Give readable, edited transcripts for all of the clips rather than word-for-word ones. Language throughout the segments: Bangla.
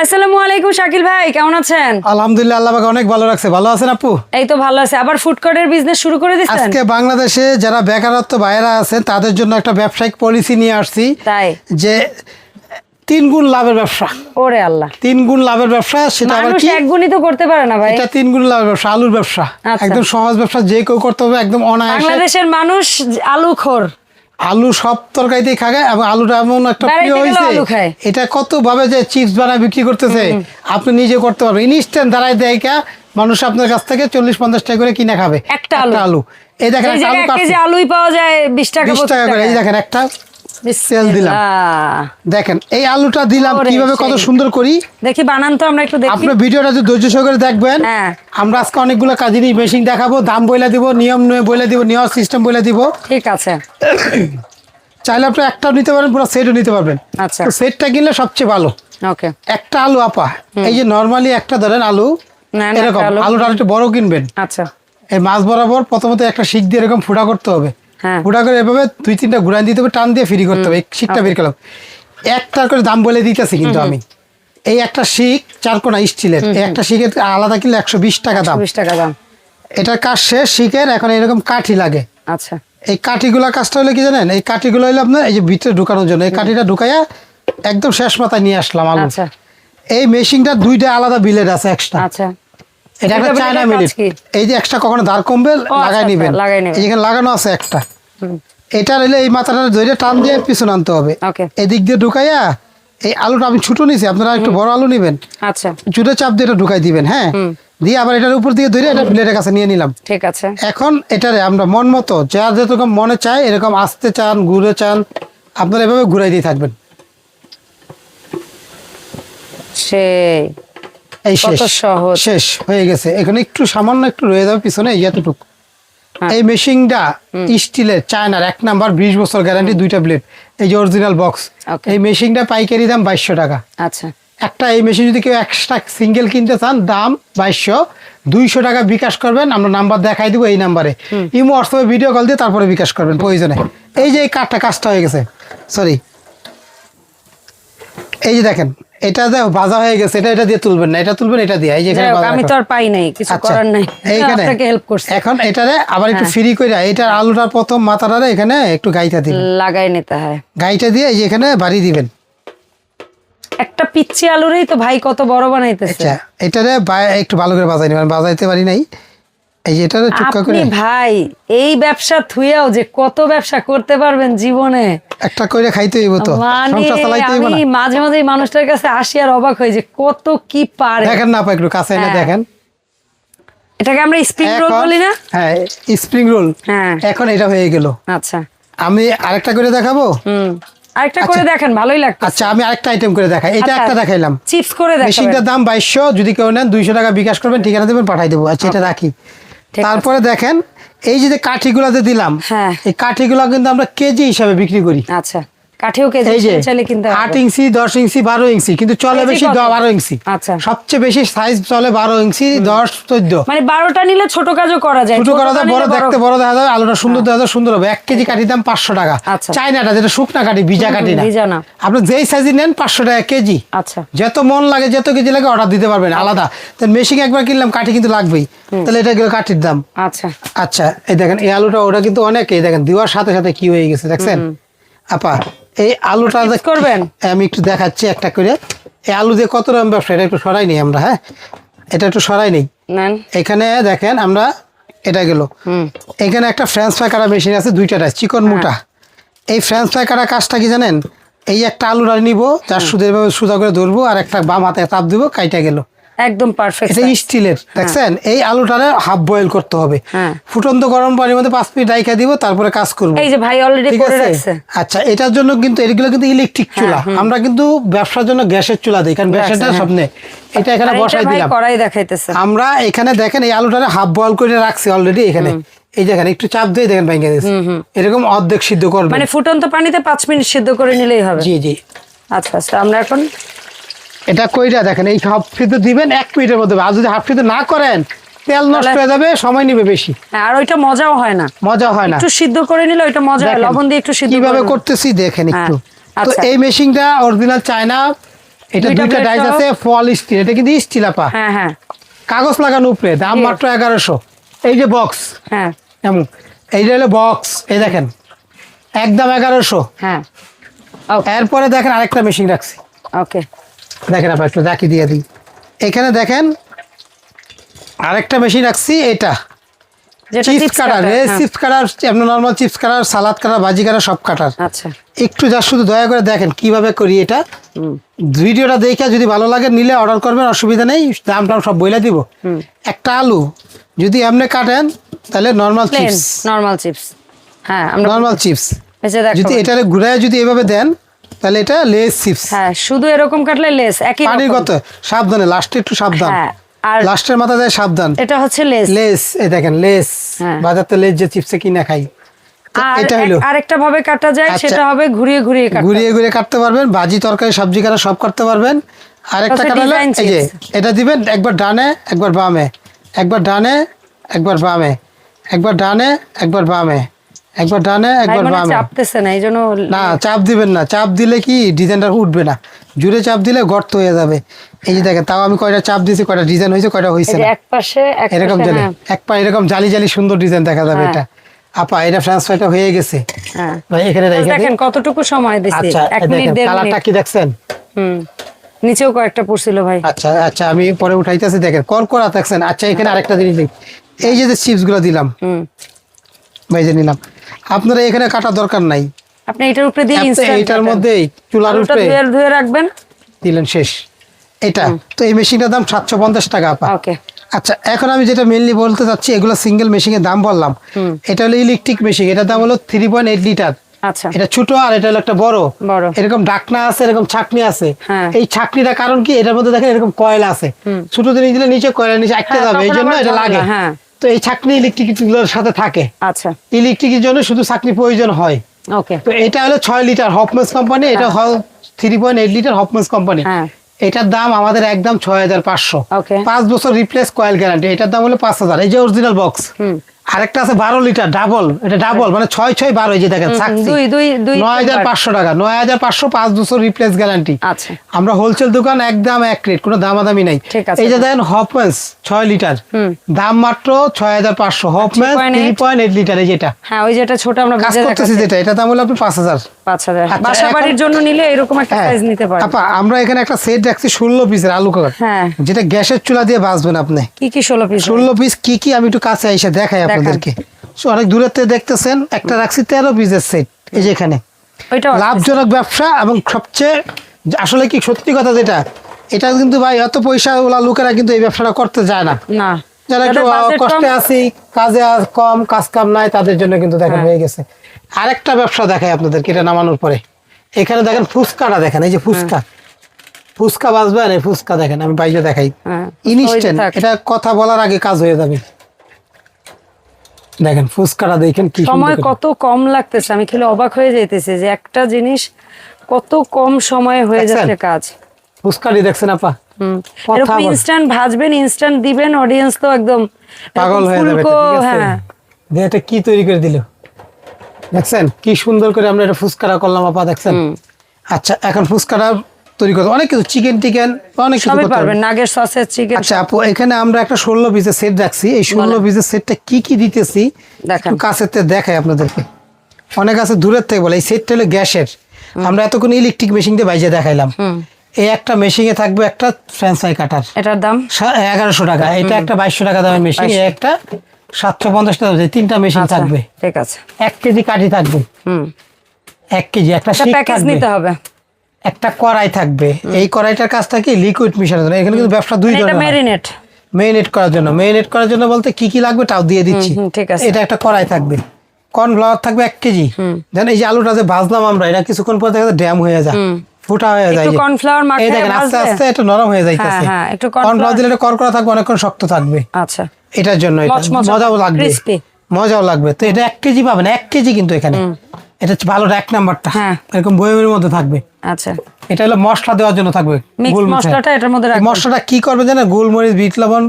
আসসালামু আলাইকুম শাকিল ভাই, কেমন আছেন? আলহামদুলিল্লাহ, আল্লাহ পাক অনেক ভালো রাখছে। ভালো আছেন আপু? এই তো ভালো আছে। আবার ফুড কোর্টের বিজনেস শুরু করে দিয়েছেন? আজকে বাংলাদেশে যারা বেকারত্ব ভাইয়েরা আছেন তাদের জন্য একটা ব্যবসায়িক পলিসি নিয়ে আসছি, তাই যে 3 গুণ লাভের ব্যবসা। ওরে আল্লাহ, 3 গুণ লাভের ব্যবসা, সেটা আবার মানুষ কি? এক গুণই তো করতে পারে না ভাই। এটা 3 গুণ লাভের ব্যবসা, আলুর ব্যবসা। আচ্ছা। একদম সহজ ব্যবসা, যে কেউ করতে হবে, একদম অনায়াসে। বাংলাদেশের মানুষ আলু খোর। আলু সব তরকারিতেই খায়, এবং আলুটা এমন একটা প্রিয় বেড়াইতে গেলেও হয়েছে, আলু খায়। এটা কত ভাবে যে চিপস বানায় বিক্রি করতেছে, আপনি নিজে করতে পারবেন। ইনস্ট্যান্ট দাঁড়ায় দেয় মানুষ আপনার কাছ থেকে 40-50 টাকা করে কিনে খাবে একটা আলু। এই দেখেন, এই একটা জায়গায় আলু এক কেজি কাটছে আলুই পাওয়া যায় 20 টাকা 20 টাকা করে। এই দেখেন, একটা তেল দিলাম, দেখেন এই আলুটা দিলাম ওরে কিভাবে কত সেই। সুন্দর করি। দেখি বানান তো আমরা একটু দেখি। আপনার ভিডিওটা যদি ধৈর্য সহকারে দেখবেন, হ্যাঁ। আমরা আজকে অনেকগুলো কাজেরই মেশিন দেখাবো, দাম বইলা দিব, নিয়ম বইলা দিব, নেওয়ার সিস্টেম বইলা দিব। ঠিক আছে। চাইলে আপনি একটাও নিতে পারেন, পুরো সেটও নিতে পারবেন। আচ্ছা। তো সেটটা কিনলে সবচেয়ে ভালো। ওকে। একটা আলু আপা, এই যে নরমালি একটা ধরেন আলু, নেন এরকম একটা আলু। আলুটা একটু বড় কিনবেন। আচ্ছা। এই মাছ বরাবর প্রথমত একটা শিক দিয়ে এরকম ফুটা করতে হবে। হ্যাঁ। ফুটা করে এভাবে 2-3টা ঘুরান দিতে হবে, টান দিয়ে ফ্রি করতে হবে। এই শিকটা বের করলাম, একটার করে দাম বলে দিতেছি কিন্তু আমি। এই একটা শিক 4 কোনা স্টিলের, এই একটা শিকের আলাদা কিনলে 120 টাকা দাম। 20 টাকা দাম। এটার কাজ শেষ শিকের, এখন এরকম কাঠি লাগে। আচ্ছা। এই কাঠিগুলা কাজটা হলো কি জানেন, এই কাঠিগুলো হলো আপনার এই যে ভিতরে ঢুকানোর জন্য। এই কাঠিটা ঢুকাইয়া একদম শেষ মাথায় নিয়ে আসলাম আলু। আচ্ছা। এই মেশিনটার 2টা আলাদা বিলেট আছে এক্সট্রা। আচ্ছা। এটা একটা এটা চায়না কাজ মিলিট। কি? এই যে এক্সট্রা কখনো দাঁড় কমবে লাগাই আচ্ছা, নিবেন, লাগাই নিবেন। এখানে লাগানো আছে একটা। এটা হলে এই মাথাটা ধরে টান দিয়ে পিছনে আনতে হবে। ওকে। এদিক দিয়ে ঢুকাইয়া, এই আলুটা আমি ছোট নিছি, আপনারা একটু বড় আলু নিবেন, আচ্ছা। জুড়ে চাপ দিয়ে এটা ঢুকাই দিবেন। হ্যাঁ, দিয়ে আবার এটার উপর দিয়ে ধরে এটা প্লেটের কাছে নিয়ে নিলাম। ঠিক আছে। এখন এটারে আমরা মন মতো যার যেরকম মনে চায়, এরকম আসতে চান, ঘুরে চান, আপনারা এভাবে ঘুরাই দিয়ে থাকবেন। সেই এই কত সহজ। শেষ হয়ে গেছে। এখানে একটু সামান্য একটু রয়ে যাবে পিছনে, এতটুকু। হ্যাঁ। এই মেশিনটা স্টিলের, চায়নার, 1 নাম্বার, 20 বছর গ্যারান্টি, 2টা ব্লেড, এই যে অরিজিনাল বক্স। Okay. এই মেশিনটা পাইকারি দাম 2200 টাকা। আচ্ছা। একটা এই মেশিন যদি কেউ এক্সট্রা সিঙ্গেল কিনতে চান, দাম 2200, 200 টাকা বিকাশ করবেন, আমরা নাম্বার দেখাই দিব এই নাম্বারে। ইমো হোয়াটসঅ্যাপে ভিডিও কল দিয়ে তারপরে বিকাশ করবেন প্রয়োজনে। এই যে এই কাজটা হয়ে গেছে, সরি, এই যে দেখেন, এটা ভাজা হয়ে গেছে। এটা দিয়ে তুলবেন না, এটা তুলবেন এটা দিয়ে। এই যে এখানে যাই হোক, ভাজা আমি তো রাখা। আর পাই নাই, কিছু আচ্ছা, করার নাই। এইখানে আপনাকে হেল্প করছি। এখন এটারে আবার একটু হ্যাঁ। ফ্রি করে, এটার আলুটার প্রথম মাথাটারে এখানে একটু গাইটা দিবেন। লাগাই নিতে হয়। গাইটা দিয়ে এই যে এখানে বাড়ি দিবেন। একটা পিচ্চি আলুরই তো ভাই কত বড় বানাইতেছে। আচ্ছা, এটারে একটু ভালো করে বাজাই নেবেন, বাজাইতে পারি নাই। এই যে এটারে চুক্কা করে আপনি ভাই এই ব্যবসা থুইয়াও যে কত ব্যবসা করতে পারবেন জীবনে, একটা করে খাইতে হইব তো, মানে সংসার চালাইতে হইব না। আমি মাঝে মাঝে এই মানুষটার কাছে আসি আর অবাক হই যে কত কি পারে। দেখেন না আপা, একটু কাছে এনে হ্যাঁ। দেখেন। এটাকে আমরা স্প্রিং রোল বলি না? হ্যাঁ, স্প্রিং রোল। হ্যাঁ। এখন এটা হয়ে গেল। আচ্ছা। আমি আরেকটা করে দেখাবো। আরেকটা করে দেখেন, ভালোই লাগছে। আচ্ছা, আমি আরেকটা আইটেম করে দেখাই। এটা একটা দেখাইলাম, চিপস করে দেখাবেন। মেশিনটার দাম 2200, যদি কেউ নেন 200 টাকা বিকাশ করবেন, ঠিকানা দেবেন, পাঠাই দেবো। আচ্ছা, এটা রাখি। ঠিক তারপরে দেখেন, এই যে কাঠিগুলাতে দিলাম, হ্যাঁ। এই কাঠিগুলা কিন্তু আমরা কেজি হিসাবে বিক্রি করি। আচ্ছা। কাঠিও কেজি এই যে চাইলে কিনতে 8 ইঞ্চি, 10 ইঞ্চি, 12 ইঞ্চি, কিন্তু চলে কেজি বেশি কত? 12 ইঞ্চি। আচ্ছা। সবচেয়ে বেশি সাইজ চলে 12 ইঞ্চি, 10, 14। মানে 12টা নিলে ছোট কাজও করা যায়। ছোট করা যায়, বড় নিলে দেখতে বড় দেখা যাবে, আলুটা সুন্দর দেখা যাবে, সুন্দর হবে। 1 কেজি কাঠির দাম 500 টাকা। আচ্ছা। চাইনাটা যেটা শুকনা কাঠি, ভিজা কাঠি না। ভিজা না। আপনি যেই সাইজই নেন 500 টাকা কেজি। আচ্ছা। যত মন লাগে, যত কেজি লাগে অর্ডার দিতে পারবেন আলাদা। তো মেশিন একবার কিনলাম, কাঠি কিন্তু লাগবেই, তাহলে এটা গেল কাঠির দাম। আচ্ছা। আচ্ছা, এই দেখেন এই আলুটা, ওটা কিন্তু অনেক, এই দেখেন দেওয়ার সাথে সাথে কি হয়ে গেছে দেখছেন আপা। এই আলুটা করবেন? আমি একটু দেখাচ্ছি একটা করে। এই আলু দিয়ে কত রকম ব্যবসা, এটা একটু সরাই নেই আমরা। হ্যাঁ, এটা একটু সরাই নেই। নেন। এখানে দেখেন, আমরা এটা গেল, এখানে একটা ফ্রেঞ্চ ফ্রাই করা মেশিন আছে, 2টা চিকন মোটা। এই ফ্রেঞ্চ ফ্রাই করা কাজটা কি জানেন, এই একটা আলুটা নিব, তার সুদা করে ধরবো, আর একটা বাম হাতে চাপ দিব, কাইটা গেল। একদম পারফেক্ট। এটা স্টিলের, দেখছেন। এই আলুটারে হাফ বয়েল করতে হবে, ফুটন্ত গরম পানির মধ্যে 5 মিনিট রাইখা দিব, তারপরে কাজ করব। এই যে ভাই অলরেডি ঠিক করে আছে। রাখছে। আচ্ছা, এটার জন্য কিন্তু এগুলো কিন্তু ইলেকট্রিক চুলা, আমরা কিন্তু ব্যবসার জন্য গ্যাসের চুলা দিই, কারণ গ্যাসেরটা স্বপ্নে। এটা এখানে বসাই দিলাম, কড়াই দেখাইতেছে। আমরা এখানে দেখেন এই আলুটারে হাফ বয়েল করে রাখছি অলরেডি। এখানে এই দেখেন, একটু চাপ দিয়ে দেখেন ভেঙে দিয়েছে, এরকম অর্ধেক সিদ্ধ করবেন। মানে ফুটন্ত পানিতে 5 মিনিট সিদ্ধ করে নিলেই হবে। জি জি। আচ্ছা আচ্ছা, আমরা এখন এটা কইরা দেখেন, এই হাফ সিদ্ধ দিবেন 1 মিনিটের মধ্যে। আর যদি হাফ সিদ্ধ না করেন, তেল নষ্ট হয়ে যাবে, সময় নেবে বেশি, আর ওইটা মজাও হয় না। মজা হয় না। একটু সিদ্ধ করে নিলে ওইটা মজা হয়, লবণ দিয়ে একটু সিদ্ধ কিভাবে করতেছি দেখেন একটু। তো আচ্ছা। এই মেশিনটা অরিজিনাল চায়না, এটা দুইটা ডাইস আছে ফল স্টিল, এটা কিন্তু স্টিল আপা, হ্যাঁ হ্যাঁ কাগজ লাগানো উপরে, দাম মাত্র 1100। এই যে বক্স, হ্যাঁ এমন এইটা হলো বক্স, এই দেখেন একদম 1100। হ্যাঁ এরপরে দেখেন আরেকটা মেশিন রাখছি, ওকে দেখেন আপনার একটু দেখি দিয়ে দিই। এখানে দেখেন আরেকটা মেশিন রাখছি, এটা চিপস কাটার, চিপস কাটার, এমন নর্মাল চিপস কাটার, সালাদ কাটার, ভাজি কাটার, সব কাটার। আচ্ছা একটু যা শুধু দয়া করে দেখেন কিভাবে করি এটা, ভিডিওটা দেখে যদি ভালো লাগে নিলে অর্ডার করবেন, অসুবিধা নেই, দাম টাম সব বইলা দিব। একটা আলু যদি এমনি কাটেন তাহলে নর্মাল চিপস, নরমাল চিপস, হ্যাঁ আমরা নর্মাল চিপস, এই যে দেখো, যদি এটারে ঘুরায় যদি এভাবে দেন তাহলে এটা লেস চিপস। হ্যাঁ শুধু এরকম কাটলে লেস একই পানির রকম। কত সাবধানে, লাস্টে একটু সাবধান, হ্যাঁ আর লাস্টের মাথা যায় সাবধান। এটা হচ্ছে লেস। লেস, এই দেখেন লেস, হ্যাঁ। বাজারতে লেস যে চিপসে কিনা খাই, তো আর এটা হলো আরেকটা ভাবে কাটা যায়, আচ্ছা। সেটা হবে ঘুরিয়ে ঘুরিয়ে কাটা। ঘুরিয়ে ঘুরিয়ে কাটতে পারবেন, ভাজি তরকারি সবজি কাটা সব করতে পারবেন। আরেকটা হচ্ছে কাটা হলো design এই যে chips। এটা দিবেন একবার ডানে একবার বামে, একবার ডানে একবার বামে, একবার ডানে একবার বামে, একবার ডানে ভাই একবার মনে বামে। চাপতেছে না, এই জন্য না চাপ দিবেন না, চাপ দিলে কি ডিজাইনটা উঠবে না, জুড়ে চাপ দিলে গর্ত হয়ে যাবে। এই যে দেখেন, তাও আমি কয়টা চাপ দিয়েছি, কয়টা ডিজাইন হয়েছে, কয়টা হয়েছে এই যে না, এক পাশে এরকম জালি, হ্যাঁ এক পা এরকম জালি জালি সুন্দর ডিজাইন দেখা যাবে। হ্যাঁ। এটা আপা এটা ফ্রান্স ফ্রাইটা হয়ে গেছে হ্যাঁ। ভাই, এখানে রেখে দিন। দেখেন কতটুকু সময় দিছি, আচ্ছা 1 এই মিনিট দেখেন 1.5 কালারটা মিনিট। কি দেখছেন? নিচেও কয়েকটা পড়ছিল ভাই। আচ্ছা আচ্ছা আমি পরে উঠাইতেছি, দেখেন করা দেখছেন। আচ্ছা এখানে আরেকটা জিনিস দিই, এই যে চিপস গুলো দিলাম, ভাইজে নিলাম, আপনারা এখানে কাটা দরকার নাই, আপনি এটার উপরে দিয়ে ইনস্ট্যান্ট এইটার মধ্যে চুলার উপরে ধুয়ে রাখবেন, দিলেন, শেষ। এটা তো এই মেশিনটার দাম 750 টাকা আপা। ওকে আচ্ছা এখন আমি যেটা মেইনলি বলতে চাচ্ছি, এগুলো সিঙ্গেল মেশিনের দাম বললাম, এটা হলো ইলেকট্রিক মেশিন, এটার দাম হলো 3.8 লিটার। আচ্ছা এটা ছোট আর এটা হলো একটা বড়, বড়। এরকম ঢাকনা আছে, এরকম ছাকনি আছে। হ্যাঁ। এই ছাকনিটা কারণ কি, এটার মধ্যে দেখেন এরকম কয়েল আছে, ছোট জিনিস দিলে নিচে কয়েলের নিচে আটকে হ্যাঁ, যাবে, এই তখন জন্য আবার এটা ঝামেলা, লাগে। হ্যাঁ। তো এই ছাকনি ইলেকট্রিক গুলোর সাথে থাকে, আচ্ছা ইলেকট্রিকের জন্য শুধু ছাকনি প্রয়োজন হয়। ওকে তো এটা হলো 6 লিটার হফম্যান্স কোম্পানি, এটা হল 3.8 লিটার হফম্যান্স কোম্পানি। হ্যাঁ। এটার দাম আমাদের একদম 6500। ওকে 5 বছর রিপ্লেস কয়েল গ্যারান্টি, এটার দাম হলো 5000। এই যে অরিজিনাল বক্স। আরেকটা আছে 12 লিটার ডাবল, এটা ডাবল মানে 6 6 12, এই যে দেখেন সাকসি, দুই দুই দুই 9500 টাকা, 9500, 5 বছর রিপ্লেস গ্যারান্টি। আচ্ছা আমরা হোলসেল দোকান, একদম এক রেট, কোনো দামাদামি নাই। ঠিক আছে। এই যে দেখেন হফম্যান্স 6 লিটার, দাম মাত্র 6500, হফম্যান্স 3.8 লিটার, এই যেটা হ্যাঁ ওই যেটা ছোট আমরা কাজ ভেজে করতেছি দেখাচ্ছি, যেটা, এটা দাম হলো আপনি 5000। 5000 আচ্ছা, বাসা এখন- বাড়ির জন্য নিলে এরকম একটা হ্যাঁ। সাইজ নিতে পারেন। আপা আমরা এখানে একটা সেট রাখছি 16 পিসের আলু কালার, হ্যাঁ যেটা গ্যাসের চুলা দিয়ে ভাজবেন আপনি। কি কি 16 পিস 16 পিস কি কি আমি একটু কাছে এসে দেখাই আপনাদেরকে। অনেক দূরের থেকে দেখতেছেন, একটা রাখছি 13 পিসের সেট, এই যে এখানে। ওইটা লাভজনক ব্যবসা, এবং সবচেয়ে আসলে কি সত্যি কথা যেটা, এটা কিন্তু ভাই এত পয়সা ওলা লোকেরা কিন্তু এই ব্যবসাটা করতে যায় না, না যারা একটু যাদের budget কষ্টে কম, আছি, কাজে কম, কাজ কাম নাই, তাদের জন্য কিন্তু দেখেন হয়ে গেছে। আরেকটা ব্যবসা দেখাই আপনাদেরকে, এটা নামানোর পরে এখানে দেখেন ফুচকাটা দেখেন, এই যে ফুচকা, ফুচকা বাজবেন, এই ফুচকা দেখেন আমি বাইরে দেখাই, হ্যাঁ, ইনস্ট্যান্ট, ওই যে থাক। এটা কথা বলার আগে কাজ হয়ে যাবে। দেখেন ফুচকাটা দেখেন কি সময় সুন্দর করে। কত কম লাগতেছে, আমি খেলে অবাক হয়ে যাইতেছে যে একটা জিনিস কত কম সময়ে হয়ে দেখছেন? যাচ্ছে কাজ। ফুচকাটি দেখছেন আপা, কথা এরকম বল। ইনস্ট্যান্ট ভাজবেন, ইনস্ট্যান্ট দিবেন, অডিয়েন্স তো একদম পাগল হয়ে যাবে, ফুলকো, ঠিক আছে? হ্যাঁ যে এটা কি তৈরি করে দিল, দেখছেন কি সুন্দর করে আমরা এটা ফুচকাটা করলাম আপা, দেখছেন? আচ্ছা এখন ফুচকাটা তৈরি করতে অনেক কিছু, চিকেন টিকেন অনেক কিছু সবই করতে পারবেন, হবে। নাগের সসেজ চিকেন। আচ্ছা আপু এখানে আমরা একটা 16 পিসের সেট রাখছি, এই 16 পিসের সেটটা কি কি দিতেছি দেখান। একটু কাছের থেকে দেখাই আপনাদেরকে। অনেক আছে দূরের থেকে বলে, এই সেটটা হলো গ্যাসের, আমরা এতক্ষণ ইলেকট্রিক মেশিন দিয়ে বাইজে দেখাইলাম। এই একটা মেশিনে থাকবে একটা ফ্রেঞ্চ ফ্রাই কাটার, এটার দাম 1100 টাকা, এটা একটা 2200 টাকা দামের মেশিন, একটা 750 টাকা, তিনটা মেশিন আচ্ছা, থাকবে। ঠিক আছে। 1 কেজি কাঠি থাকবে, 1 কেজি একটা শিক প্যাকেজ থাকবে, নিতে হবে। একটা কড়াই থাকবে। এই কড়াইটার কাজটা কি লিকুইড মিশানোর জন্য, এখানে কিন্তু ব্যবসা দুই এটা ধরনের হয়। ম্যারিনেট, মেরিনেট করার জন্য, মেরিনেট করার জন্য বলতে কি কি লাগবে তাও দিয়ে দিচ্ছি। ঠিক আছে। এটা একটা কড়াই থাকবে, কর্নফ্লাওয়ার থাকবে 1 কেজি, দেন এই যে আলুটা যে ভাজলাম আমরা, এটা কিছুক্ষণ পর দেখা যায় ড্যাম হয়ে যায়, ফুটা হয়ে যায়, একটু কর্নফ্লাওয়ার এই মাখিয়ে দেখেন আস্তে ভাজলে, আস্তে একটু নরম হয়ে যাইতেছে। হ্যাঁ, একটু কর্নফ্লাওয়ার দিলে এটা কড়কড়া থাকবে, অনেকক্ষণ শক্ত থাকবে, আচ্ছা এটার জন্য এটা মচমচে, মজাও লাগবে, crispy। মজাও লাগবে। তো এটা 1 কেজি পাবেন, 1 কেজি কিন্তু এখানে, এটা হচ্ছে ভালো 1 নাম্বারটা, হ্যাঁ। এরকম বয়মের মধ্যে থাকবে। আচ্ছা এটা হলো মশলা দেওয়ার জন্য থাকবে, মিক্স গোলমরিচ। মশলাটা এটার মধ্যে এই রাখবেন। মশলাটা কি করবে জানেন, গোলমরিচ, বিট লবণ,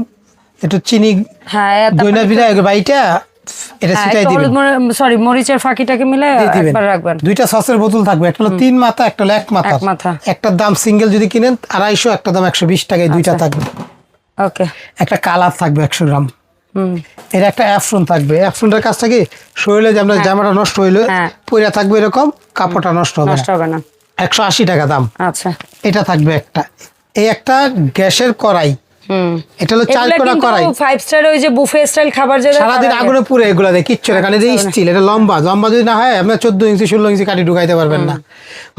একটু চিনি, হ্যাঁ দইনা বিরা বাইটা এটা হ্যাঁ, সেটাই একটু দিবেন, হলুদ সরি মরিচের ফাঁকিটাকে মিলে দিয়ে দিবেন। একবার রাখবেন। দুইটা সসের বোতল থাকবে, একটা হলো 3 মাথা, একটা হলো 1 মাথা। এক মাথা। একটার দাম সিঙ্গেল যদি কিনেন 250, একটা দাম 120 টাকায় দুইটা থাকবে। ওকে। একটা কালার থাকবে 100 গ্রাম। হুম। এর একটা অ্যাফ্রন থাকবে, অ্যাফ্রনটার কাজটা কি শরীরে যে আমরা জামাটা নষ্ট হইলে হ্যাঁ। পইরা থাকবে এরকম, কাপড়টা নষ্ট হবে নষ্ট না। হবে না। 180 টাকা দাম। আচ্ছা। এটা থাকবে একটা। এই একটা গ্যাসের কড়াই, হুম। এটা হলো 4 এগুলা কোনা কিন্তু কড়াই। 5 স্টার ওই যে বুফে স্টাইল খাবার যেটা সারাদিন আগুনে পুড়ে এগুলো দেয়, কিচ্ছু না, কারণ এটা স্টিল, এটা লম্বা লম্বা যদি না হয় আপনার 14 ইঞ্চি 16 ইঞ্চি কাঠি ঢুকাইতে পারবেন না।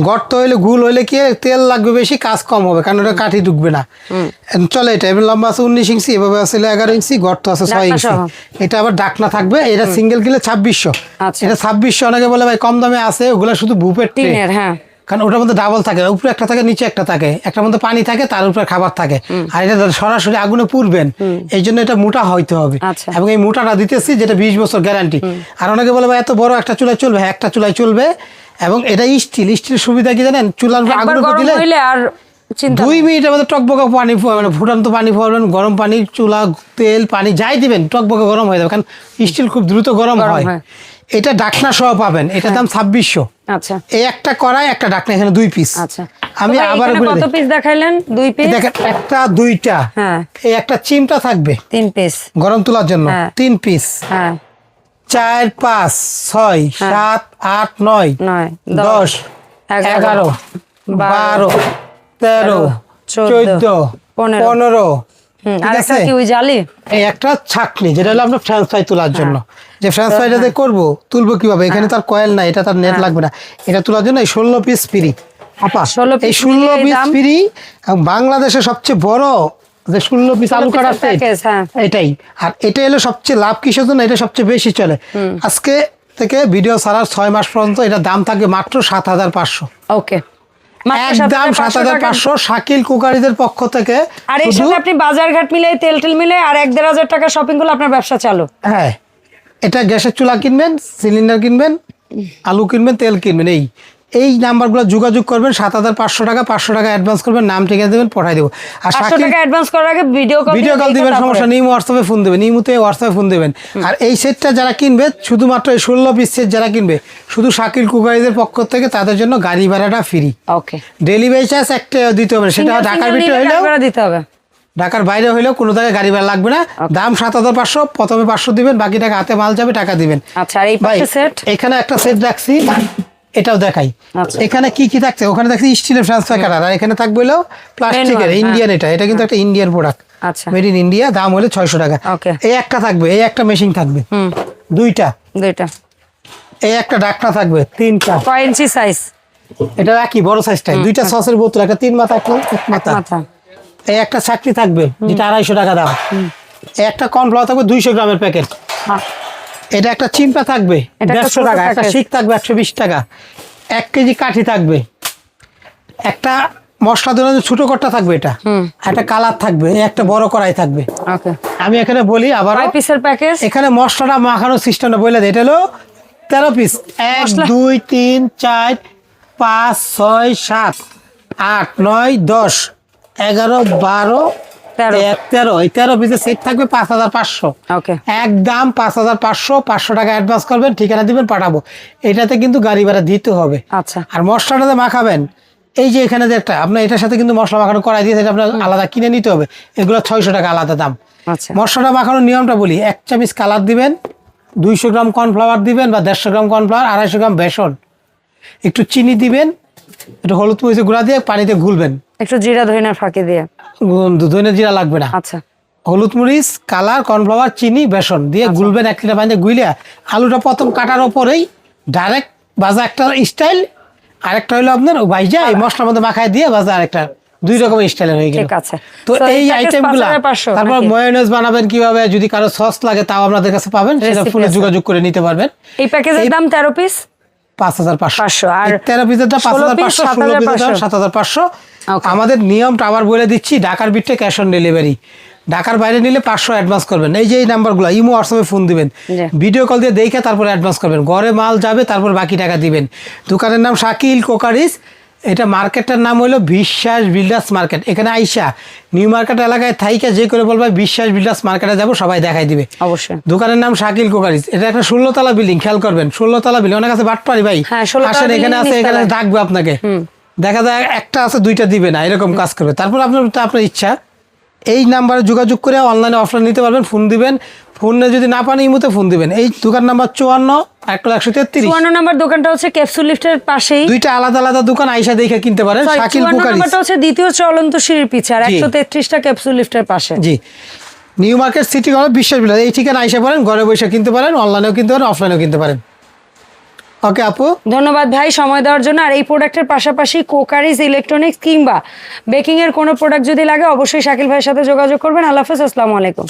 গর্ত হইলে গুল হইলে কি তেল লাগবে বেশি, কাজ কম হবে, কারণ ওটা কাঠি ঢুকবে না। চলে এটা এবার লম্বা আছে 19 ইঞ্চি, এভাবে আছে 11 ইঞ্চি, গর্ত আছে 6 ঢাকনা ইঞ্চি। সহ। এটা আবার ডাকনা থাকবে, এটা সিঙ্গেল কিলে 2600। আচ্ছা। এটা 2600, অনেকে বলে ভাই কম দামে আছে, ওগুলো শুধু বুফের ট্রে, টিনের। হ্যাঁ। কারণ ওটার মধ্যে ডাবল থাকে, উপরে একটা থাকে নিচে একটা থাকে, একটার মধ্যে পানি থাকে তার উপরে খাবার থাকে, আর এটা সরাসরি আগুনে পুড়বেন, এই জন্য এটা মোটা হইতে হবে। আচ্ছা। এবং এই মোটাটা দিতেছি যেটা 20 বছর গ্যারান্টি। আর অনেকে বলে ভাই এত বড় একটা চুলায় চলবে, হ্যাঁ একটা চুলায় চলবে। এবং এটা স্টিল সুবিধা কি জানেন, চুলার উপর একবার আগুনের উপর গরম দিলে হইলে আর চিন্তা 2 নেই। মিনিটের মধ্যে টকবকা পানি মানে ফুটান্ত পানি ফোয়াবেন, গরম পানি, চুলা, তেল, পানি যাই দিবেন টকবকা গরম হয়ে যাবে, কারণ স্টিল খুব দ্রুত গরম হয়। হয়। এটা ডাকনা সহ পাবেন, এটার দাম 2600। আচ্ছা। এই একটা কড়াই, একটা ডাকনা, এখানে 2 পিস। আচ্ছা। আমি তো ভাই, আবার এখানে বলে কত দিই। পিস দেখাইলেন? 2 পিস। দেখেন একটা, দুইটা, হ্যাঁ। এই একটা চিমটা থাকবে 3 পিস। গরম তোলার জন্য, হ্যাঁ। 3 পিস, হ্যাঁ। 4, 5, 6, 7, 8, 9, 9, 10, 11, 12, 13, 14, 15। হুম। ঠিক আর একটা আছে? কি ওই জালি? এই একটা ছাকনি, যেটা হলো আমরা ফ্রেঞ্চ ফ্রাই তোলার জন্য, যে ফ্রেঞ্চ ফ্রাইটাতে করবো, তুলবো কিভাবে, এখানে তার কয়েল নাই, এটা তার নেট লাগবে না, এটা তোলার জন্য এই 16 পিস ফ্রি। আপা 16 এই piece 16 মিলিয়ে পিস দাম? ফ্রি, এবং বাংলাদেশের সবচেয়ে বড় যে 16 পিস আলু কাটা piece-এর package, হ্যাঁ। এটাই। আর এটাই হলো সবচেয়ে লাভ, কিসের জন্য, এটা সবচেয়ে বেশি চলে। আজকে থেকে ভিডিও ছাড়ার 6 মাস পর্যন্ত এটা দাম থাকবে মাত্র 7500। ওকে। একদম 7500 শাকিল কুকারিদের পক্ষ থেকে। আর এর শুধু সাথে আপনি বাজারঘাট মিলে তেল মিলে আর 1-1.5 টাকা শপিং করলে আপনার ব্যবসা চালু। হ্যাঁ, এটা গ্যাসের চুলা কিনবেন, সিলিন্ডার কিনবেন, আলু কিনবেন, তেল কিনবেন, এই নাম্বারগুলো যোগাযোগ করবেন। 7500 টাকা, 500 টাকা অ্যাডভান্স করবেন, নাম ঠিকানা দেবেন, পাঠিয়ে দেবো। আর 500 টাকা অ্যাডভান্স করার আগে ভিডিও কল দিবেন, সমস্যা নেই, হোয়াটসঅ্যাপে ফোন দেবেন, হোয়াটসঅ্যাপে ফোন দেবেন। আর এই সেটটা যারা কিনবে, শুধুমাত্র এই 16 পিস সেট যারা কিনবে, শুধু শাকিল কুকারিদের পক্ষ থেকে তাদের জন্য গাড়ি ভাড়াটা ফ্রি। ওকে। ডেলিভারি চার্জ একটা দিতে হবে, সেটা ঢাকার ভিতরে হইলেও, দিতে হবে। ঢাকার বাইরে হইলেও কোনো জায়গায় গাড়ি ভাড়া লাগবে না। দাম 7500, প্রথমে 500 দিবেন, বাকি টাকা হাতে মাল যাবে, টাকা দিবেন। আচ্ছা। আর এই ভাই, পাশে সেট? এখানে একটা সেট রাখছি, এটাও দেখাই। আচ্ছা। এখানে কি কি থাকছে, ওখানে দেখছি স্টিলের ট্রান্সফার কাটার, আর এখানে থাকবে হলো প্লাস্টিকের, Manual, ইন্ডিয়ান। এটা কিন্তু একটা ইন্ডিয়ান প্রোডাক্ট, আচ্ছা। মেড ইন ইন্ডিয়া, দাম হলো 600 টাকা। ওকে। এই একটা থাকবে, এই একটা মেশিন থাকবে, হুম। দুইটা। এই একটা ডাকনা থাকবে, 3টা। কয় ইঞ্চি সাইজ? এটা একই বড় সাইজটাই, দুইটা সসের বোতল, একটা 3 মাথা, একটা 1 মাথা। মাথা। এই একটা চাকরি থাকবে, যেটা 250 টাকা দাম। এই একটা কর্নফ্লাওয়ার থাকবে 200 গ্রামের প্যাকেট। এটা একটা চিমটা থাকবে এটা একটা 150 টাকা। ছোট একটা packet। শিক থাকবে 120 টাকা। 1 কেজি কাঠি থাকবে। একটা মশলা ধরে ছোট কট্টা থাকবে, এটা একটা কালার থাকবে, একটা বড় কড়াই থাকবে। ওকে। আমি এখানে বলি আবার, কয় পিসের প্যাকেজ? এখানে মশলাটা মাখানোর সিস্টেমটা বলে দেয়। এটা হলো 13 পিস, 1 2 3 4 5 6 7 8 9 10 11 12 13। এই 13 পিসের সেট থাকবে 5500। ওকে। একদম 5500, 500 টাকা অ্যাডভান্স করবেন, ঠিকানা দিবেন, পাঠাবো। এটাতে কিন্তু গাড়ি ভাড়া দিতে হবে। আচ্ছা। আর মশলাটাতে মাখাবেন, এই যে এখানে যে একটা আপনার এটার সাথে কিন্তু মশলা মাখানো করাই দিয়ে, আপনার আলাদা কিনে নিতে হবে, এগুলো 600 টাকা আলাদা দাম। আচ্ছা। মশলাটা মাখানোর নিয়মটা বলি, 1 চামচ কালার দিবেন, 200 গ্রাম কর্নফ্লাওয়ার দিবেন বা 150 গ্রাম কর্নফ্লাওয়ার, 250 গ্রাম বেসন, একটু চিনি দিবেন, একটু হলুদ মরিচের গুঁড়া দিয়ে পানিতে গুলবেন, একটু জিরা ধনিয়ার ফাঁকি দিয়ে। ধনে জিরা লাগবে না। আচ্ছা। হলুদ মরিচ, কালার, কর্নফ্লাওয়ার, চিনি, বেসন দিয়ে গুলবেন 1 লিটার পানিতে গুইলে, আলুটা প্রথম কাটার ওপরেই ডাইরেক্ট ভাজা একটা স্টাইল, আরেকটা হলো আপনার ভাইজা এই মশলার মধ্যে মাখায় দিয়ে ভাজা, আরেকটা, 2 রকমের স্টাইলের হয়ে গেল। ঠিক আছে। তো So, এই package আইটেমগুলো, 5500 তারপর নাকি? মায়োনেজ বানাবেন কিভাবে, যদি কারো সস লাগে তাও আপনাদের কাছে পাবেন, সেটা Recipe ফোনে আছে। যোগাযোগ করে নিতে পারবেন। এই প্যাকেজের দাম 13 পিস 5500। আর 13 পিসেরটা 5500, 16 পিসেরটা 7500। Okay. আমাদের নিয়মটা আবার বলে দিচ্ছি, ঢাকার ভিতরে ক্যাশ অন ডেলিভারি, ঢাকার বাইরে নিলে 500 অ্যাডভান্স করবেন। এই যে এই নাম্বারগুলো, ইমো হোয়াটসঅ্যাপে ফোন দিবেন, জি। ভিডিও কল দিয়ে দেখে তারপরে অ্যাডভান্স করবেন, ঘরে মাল যাবে, তারপর বাকি টাকা দিবেন। দোকানের নাম শাকিল কোকারিস, এটা মার্কেটটার নাম হলো বিশ্বাস বিল্ডার্স মার্কেট। এখানে আইসা নিউ মার্কেট এলাকায় থাইকা যে করে বলবে বিশ্বাস বিল্ডার্স মার্কেটে যাবো, সবাই দেখাই দিবে। অবশ্যই। দোকানের নাম শাকিল কোকারিজ। এটা একটা 16 তলা বিল্ডিং, খেয়াল করবেন 16 তলা বিল্ডিং। অনেক আছে বাটপারি ভাই, হ্যাঁ, 16 তলা আসেন এখানে আছে, building এখানে নিচতলায়। ডাকবে আপনাকে, দেখা যায় একটা আছে দুইটা দিবে না, এরকম কাজ করবে। তারপর আপনার ইচ্ছা, এই নাম্বারে যোগাযোগ করে অনলাইনে অফলাইন নিতে পারবেন। ফোন দিবেন, ফোনে যদি না পান ইমুতে ফোন দিবেন। এই দোকান নাম্বার 54 133। 54 নম্বর দোকানটা হচ্ছে ক্যাপসুল লিফটের পাশেই। দুইটা আলাদা আলাদা দোকান, আইসা দেখে কিনতে পারেন। শাকিল 54 কোকারিজ নম্বরটা হচ্ছে দ্বিতীয় চলন্ত সিঁড়ির পিছে, আর জি। 133টা ক্যাপসুল লিফটের পাশে। জি, নিউ মার্কেট সিটি কর্নার বিশ্বাস বিল্ডার্স। এই ঠিকানা আইসা পারেন, ঘরে বসে কিনতে পারেন, অনলাইনেও কিনতে পারেন, অফলাইনেও কিনতে পারেন। ওকে আপু, ধন্যবাদ ভাই সময় দেওয়ার জন্য। আর এই প্রোডাক্টের পাশাপাশি কোকারিজ ইলেকট্রনিক্স কিংবা বেকিং এর কোনো প্রোডাক্ট যদি লাগে অবশ্যই শাকিল ভাইয়ের সাথে যোগাযোগ করবেন। আল্লাহ হাফেজ, আসসালামু আলাইকুম।